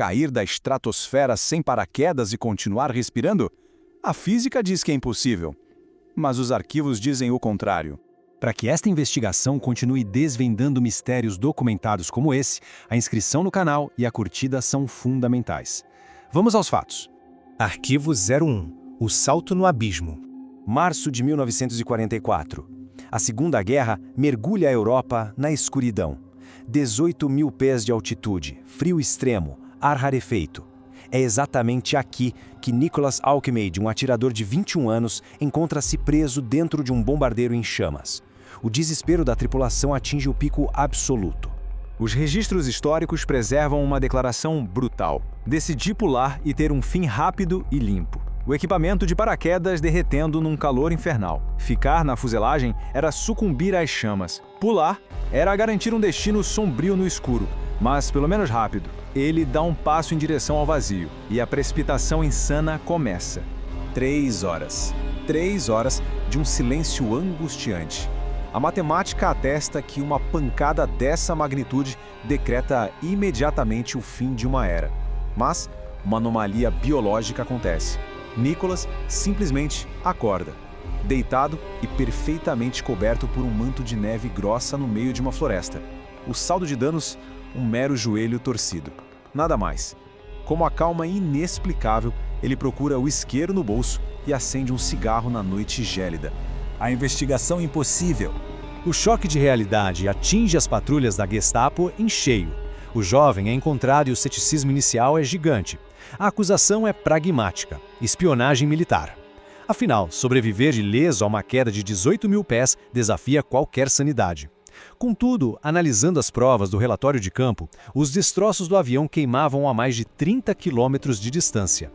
cair da estratosfera sem paraquedas e continuar respirando? A física diz que é impossível, mas os arquivos dizem o contrário. Para que esta investigação continue desvendando mistérios documentados como esse, a inscrição no canal e a curtida são fundamentais. Vamos aos fatos. Arquivo 01. O salto no abismo. Março de 1944. A Segunda Guerra mergulha a Europa na escuridão. 18.000 pés de altitude, frio extremo, ar rarefeito. É exatamente aqui que Nicholas Alcmeid, um atirador de 21 anos, encontra-se preso dentro de um bombardeiro em chamas. O desespero da tripulação atinge o pico absoluto. Os registros históricos preservam uma declaração brutal. Decidi pular e ter um fim rápido e limpo. O equipamento de paraquedas derretendo num calor infernal. Ficar na fuselagem era sucumbir às chamas. Pular era garantir um destino sombrio no escuro, mas pelo menos rápido. Ele dá um passo em direção ao vazio, e a precipitação insana começa. 3 horas. 3 horas de um silêncio angustiante. A matemática atesta que uma pancada dessa magnitude decreta imediatamente o fim de uma era. Mas uma anomalia biológica acontece. Nicholas simplesmente acorda, deitado e perfeitamente coberto por um manto de neve grossa no meio de uma floresta. O saldo de danos, um mero joelho torcido. Nada mais. Com uma calma inexplicável, ele procura o isqueiro no bolso e acende um cigarro na noite gélida. A investigação impossível. O choque de realidade atinge as patrulhas da Gestapo em cheio. O jovem é encontrado e o ceticismo inicial é gigante. A acusação é pragmática: espionagem militar. Afinal, sobreviver ileso a uma queda de 18.000 pés desafia qualquer sanidade. Contudo, analisando as provas do relatório de campo, os destroços do avião queimavam a mais de 30 quilômetros de distância.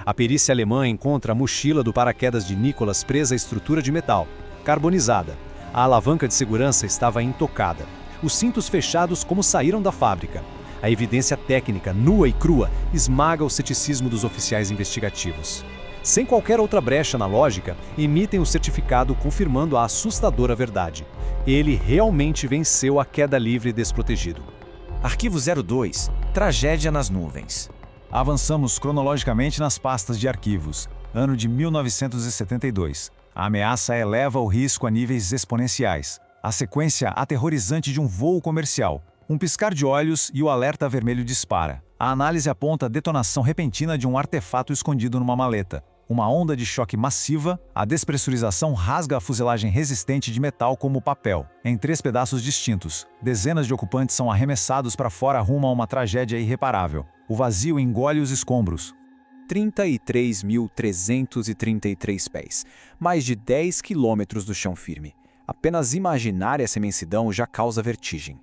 A perícia alemã encontra a mochila do paraquedas de Nicholas presa à estrutura de metal, carbonizada. A alavanca de segurança estava intocada. Os cintos fechados como saíram da fábrica. A evidência técnica, nua e crua, esmaga o ceticismo dos oficiais investigativos. Sem qualquer outra brecha na lógica, emitem o certificado confirmando a assustadora verdade. Ele realmente venceu a queda livre desprotegido. Arquivo 02. Tragédia nas nuvens. Avançamos cronologicamente nas pastas de arquivos. Ano de 1972. A ameaça eleva o risco a níveis exponenciais. A sequência aterrorizante de um voo comercial. Um piscar de olhos e o alerta vermelho dispara. A análise aponta a detonação repentina de um artefato escondido numa maleta. Uma onda de choque massiva, a despressurização rasga a fuselagem resistente de metal como papel, em 3 pedaços distintos. Dezenas de ocupantes são arremessados para fora rumo a uma tragédia irreparável. O vazio engole os escombros. 33.333 pés, mais de 10 quilômetros do chão firme. Apenas imaginar essa imensidão já causa vertigem.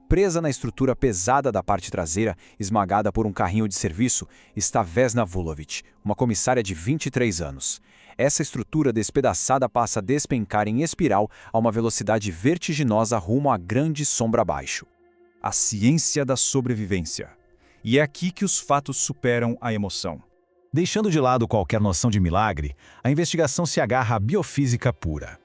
Presa na estrutura pesada da parte traseira, esmagada por um carrinho de serviço, está Vesna Vulovic, uma comissária de 23 anos. Essa estrutura despedaçada passa a despencar em espiral a uma velocidade vertiginosa rumo à grande sombra abaixo. A ciência da sobrevivência. E é aqui que os fatos superam a emoção. Deixando de lado qualquer noção de milagre, a investigação se agarra à biofísica pura.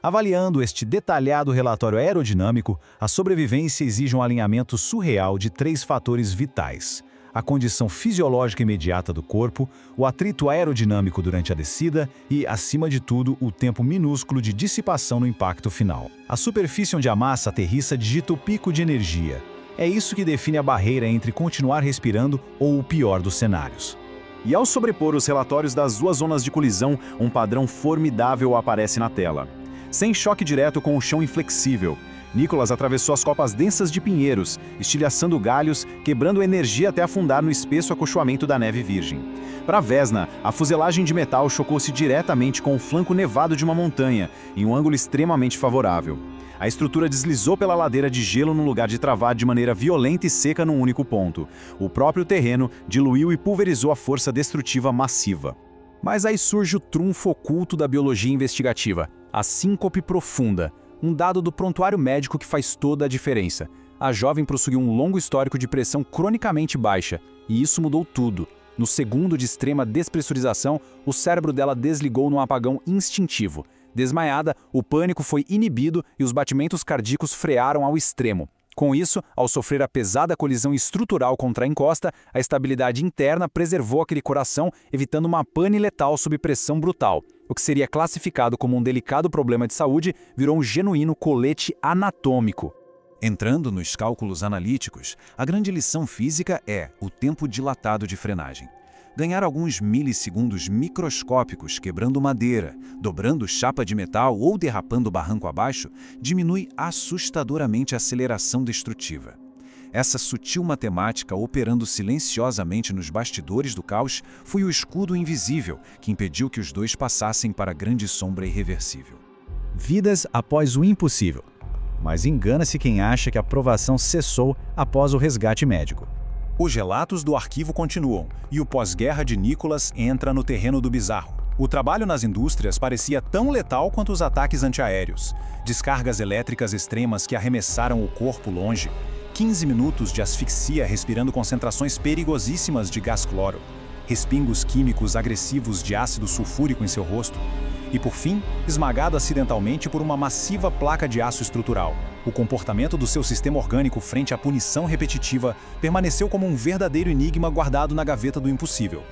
Avaliando este detalhado relatório aerodinâmico, a sobrevivência exige um alinhamento surreal de 3 fatores vitais: a condição fisiológica imediata do corpo, o atrito aerodinâmico durante a descida e, acima de tudo, o tempo minúsculo de dissipação no impacto final. A superfície onde a massa aterrissa digita o pico de energia. É isso que define a barreira entre continuar respirando ou o pior dos cenários. E ao sobrepor os relatórios das 2 zonas de colisão, um padrão formidável aparece na tela. Sem choque direto com o chão inflexível, Nicholas atravessou as copas densas de pinheiros, estilhaçando galhos, quebrando energia até afundar no espesso acolchoamento da neve virgem. Para Vesna, a fuselagem de metal chocou-se diretamente com o flanco nevado de uma montanha, em um ângulo extremamente favorável. A estrutura deslizou pela ladeira de gelo no lugar de travar de maneira violenta e seca num único ponto. O próprio terreno diluiu e pulverizou a força destrutiva massiva. Mas aí surge o trunfo oculto da biologia investigativa, a síncope profunda, um dado do prontuário médico que faz toda a diferença. A jovem possuía um longo histórico de pressão cronicamente baixa, e isso mudou tudo. No segundo de extrema despressurização, o cérebro dela desligou num apagão instintivo. Desmaiada, o pânico foi inibido e os batimentos cardíacos frearam ao extremo. Com isso, ao sofrer a pesada colisão estrutural contra a encosta, a estabilidade interna preservou aquele coração, evitando uma pane letal sob pressão brutal. O que seria classificado como um delicado problema de saúde virou um genuíno colete anatômico. Entrando nos cálculos analíticos, a grande lição física é o tempo dilatado de frenagem. Ganhar alguns milissegundos microscópicos quebrando madeira, dobrando chapa de metal ou derrapando barranco abaixo diminui assustadoramente a aceleração destrutiva. Essa sutil matemática operando silenciosamente nos bastidores do caos foi o escudo invisível que impediu que os dois passassem para a grande sombra irreversível. Vidas após o impossível. Mas engana-se quem acha que a provação cessou após o resgate médico. Os relatos do arquivo continuam, e o pós-guerra de Nicholas entra no terreno do bizarro. O trabalho nas indústrias parecia tão letal quanto os ataques antiaéreos. Descargas elétricas extremas que arremessaram o corpo longe. 15 minutos de asfixia respirando concentrações perigosíssimas de gás cloro. Respingos químicos agressivos de ácido sulfúrico em seu rosto. E, por fim, esmagado acidentalmente por uma massiva placa de aço estrutural. O comportamento do seu sistema orgânico frente à punição repetitiva permaneceu como um verdadeiro enigma guardado na gaveta do impossível.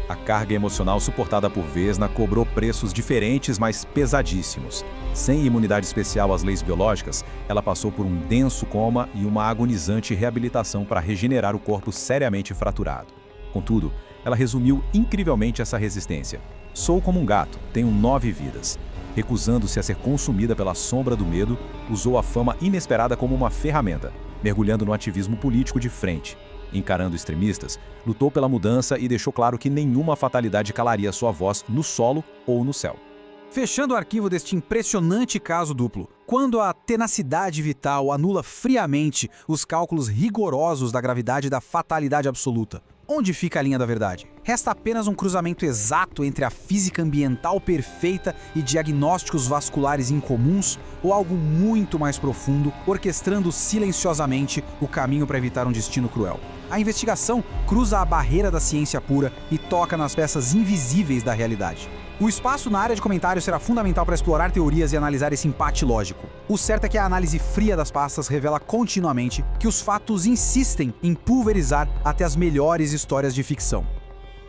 A carga emocional suportada por Vesna cobrou preços diferentes, mas pesadíssimos. Sem imunidade especial às leis biológicas, ela passou por um denso coma e uma agonizante reabilitação para regenerar o corpo seriamente fraturado. Contudo, ela resumiu incrivelmente essa resistência. Sou como um gato, tenho 9 vidas. Recusando-se a ser consumida pela sombra do medo, usou a fama inesperada como uma ferramenta, mergulhando no ativismo político de frente. Encarando extremistas, lutou pela mudança e deixou claro que nenhuma fatalidade calaria sua voz no solo ou no céu. Fechando o arquivo deste impressionante caso duplo, quando a tenacidade vital anula friamente os cálculos rigorosos da gravidade e da fatalidade absoluta, onde fica a linha da verdade? Resta apenas um cruzamento exato entre a física ambiental perfeita e diagnósticos vasculares incomuns ou algo muito mais profundo, orquestrando silenciosamente o caminho para evitar um destino cruel. A investigação cruza a barreira da ciência pura e toca nas peças invisíveis da realidade. O espaço na área de comentários será fundamental para explorar teorias e analisar esse empate lógico. O certo é que a análise fria das pastas revela continuamente que os fatos insistem em pulverizar até as melhores histórias de ficção.